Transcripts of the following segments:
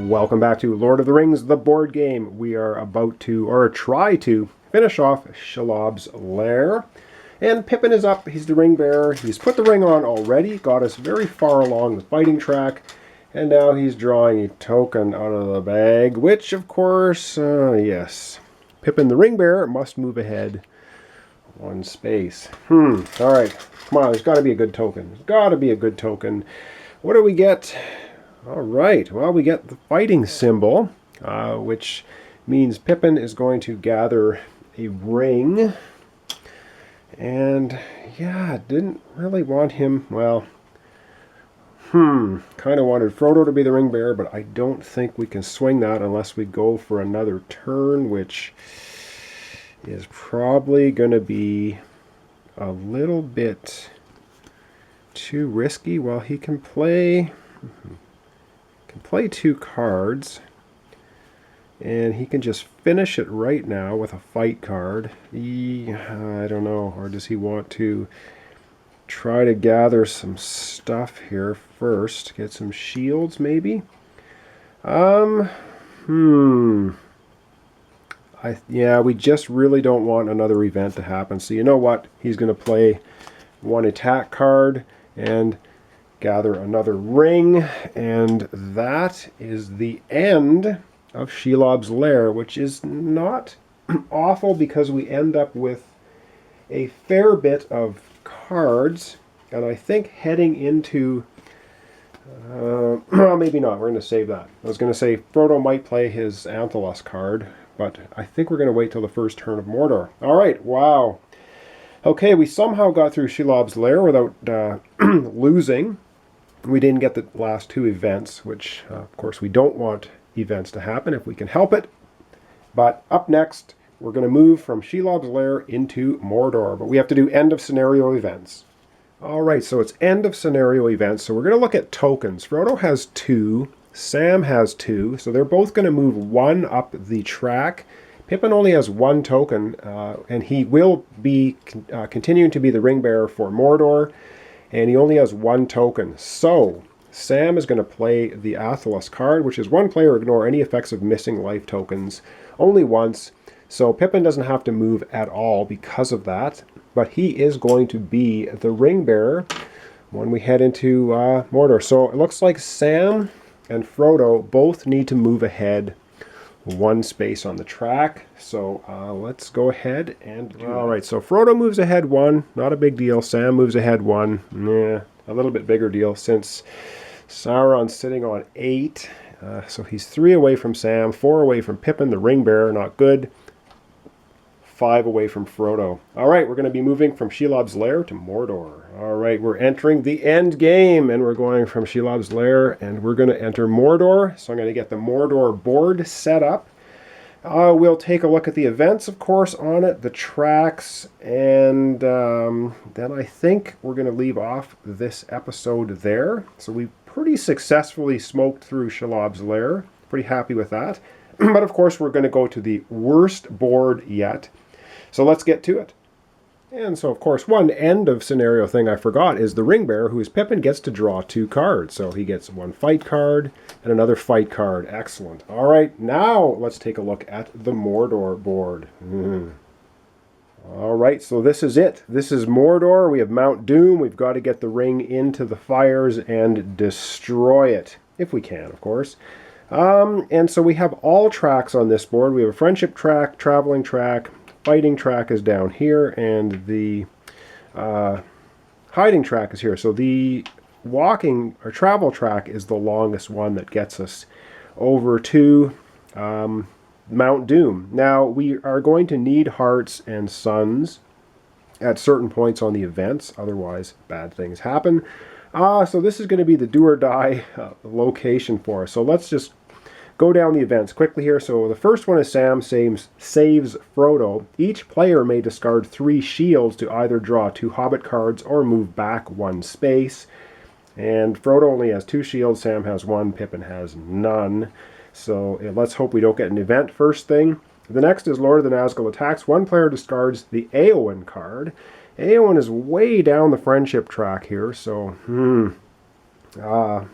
Welcome back to Lord of the Rings, the board game. We are about to, or try to, finish off Shelob's Lair. And Pippin is up. He's the ring bearer. He's put the ring on already, got us very far along the fighting track, and now he's drawing a token out of the bag, which, of course, yes, Pippin the ring bearer must move ahead one space. All right, come on, there's got to be a good token. There's got to be a good token. What do we get? All right, well, we get the fighting symbol, which means Pippin is going to gather a ring. And, yeah, didn't really want him, well, kind of wanted Frodo to be the ring bearer, but I don't think we can swing that unless we go for another turn, which is probably going to be a little bit too risky. Well, he can play two cards, and he can just finish it right now with a fight card. I don't know, or does he want to try to gather some stuff here first? Get some shields, maybe? Yeah, we just really don't want another event to happen. So you know what? He's going to play one attack card and gather another ring, and that is the end of Shelob's Lair, which is not awful because we end up with a fair bit of cards, and I think heading into well, maybe not, we're going to save that. I was going to say Frodo might play his Anthelos card, but I think we're going to wait till the first turn of Mordor. Alright, wow. Okay, we somehow got through Shelob's Lair without losing. We didn't get the last two events, which of course we don't want events to happen if we can help it. But up next, we're going to move from Shelob's Lair into Mordor, but we have to do end of scenario events. Alright, so it's end of scenario events, so we're going to look at tokens. Frodo has 2, Sam has 2, so they're both going to move 1 up the track. Pippin only has 1 token, and he will be continuing to be the ring bearer for Mordor, and he only has 1 token. So Sam is going to play the Athelos card, which is 1 player ignore any effects of missing life tokens only once. So Pippin doesn't have to move at all because of that, but he is going to be the ring bearer when we head into Mordor. So it looks like Sam and Frodo both need to move ahead 1 space on the track. So let's go ahead and do that. All right, so Frodo moves ahead 1, not a big deal. Sam moves ahead 1, a little bit bigger deal since Sauron's sitting on 8. So he's 3 away from Sam, 4 away from Pippin, the ring bearer, not good. 5 away from Frodo. All right, we're going to be moving from Shelob's Lair to Mordor. All right, we're entering the end game, and we're going from Shelob's Lair, and we're going to enter Mordor. So I'm going to get the Mordor board set up. We'll take a look at the events, of course, on it, the tracks, and then I think we're going to leave off this episode there. So we pretty successfully smoked through Shelob's Lair. Pretty happy with that. But of course, we're going to go to the worst board yet. So let's get to it. And so, of course, one end of scenario thing I forgot is the ring bearer, who is Pippin, gets to draw 2 cards. So he gets 1 fight card and another fight card. Excellent. All right, now let's take a look at the Mordor board. All right, so this is it. This is Mordor. We have Mount Doom. We've got to get the ring into the fires and destroy it, if we can, of course. And so we have all tracks on this board. We have a friendship track, traveling track, fighting track is down here, and the hiding track is here. So the walking or travel track is the longest one that gets us over to Mount Doom. Now, we are going to need hearts and suns at certain points on the events, otherwise bad things happen. So this is going to be the do or die location for us. So let's just go down the events quickly here. So the first one is Sam saves Frodo. Each player may discard 3 shields to either draw 2 hobbit cards or move back 1 space. And Frodo only has 2 shields, Sam has 1, Pippin has none. So let's hope we don't get an event first thing. The next is Lord of the Nazgul attacks. 1 player discards the Éowyn card. Éowyn is way down the friendship track here, so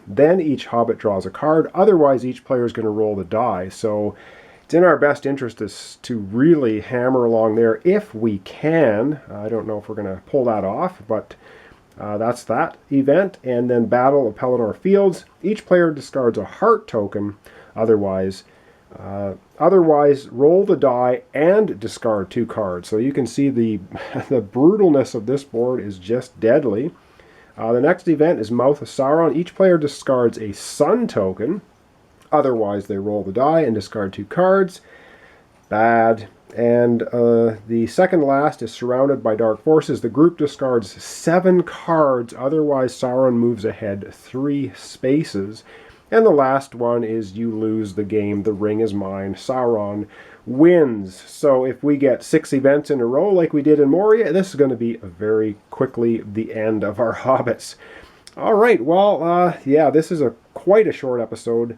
then each hobbit draws a card. Otherwise, each player is going to roll the die. So it's in our best interest to really hammer along there if we can. I don't know if we're going to pull that off, but that's that event. And then Battle of Pelennor Fields. Each player discards a heart token. Otherwise, roll the die and discard 2 cards. So you can see the brutalness of this board is just deadly. The next event is Mouth of Sauron. Each player discards a sun token. Otherwise, they roll the die and discard 2 cards. Bad. And the second last is Surrounded by Dark Forces. The group discards 7 cards. Otherwise, Sauron moves ahead 3 spaces. And the last one is You Lose the Game. The Ring is Mine. Sauron wins. So if we get 6 events in a row like we did in Moria, this is going to be very quickly the end of our hobbits. All right, well, yeah, this is quite a short episode,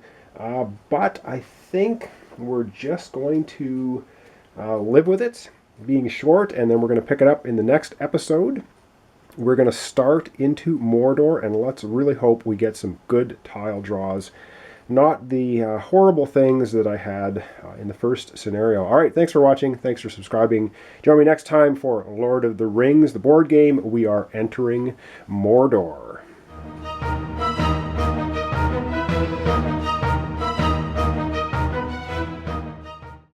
but I think we're just going to live with it being short, and then we're going to pick it up in the next episode. We're going to start into Mordor, and let's really hope we get some good tile draws. Not the horrible things that I had in the first scenario. All right, thanks for watching. Thanks for subscribing. Join me next time for Lord of the Rings, the board game. We are entering Mordor.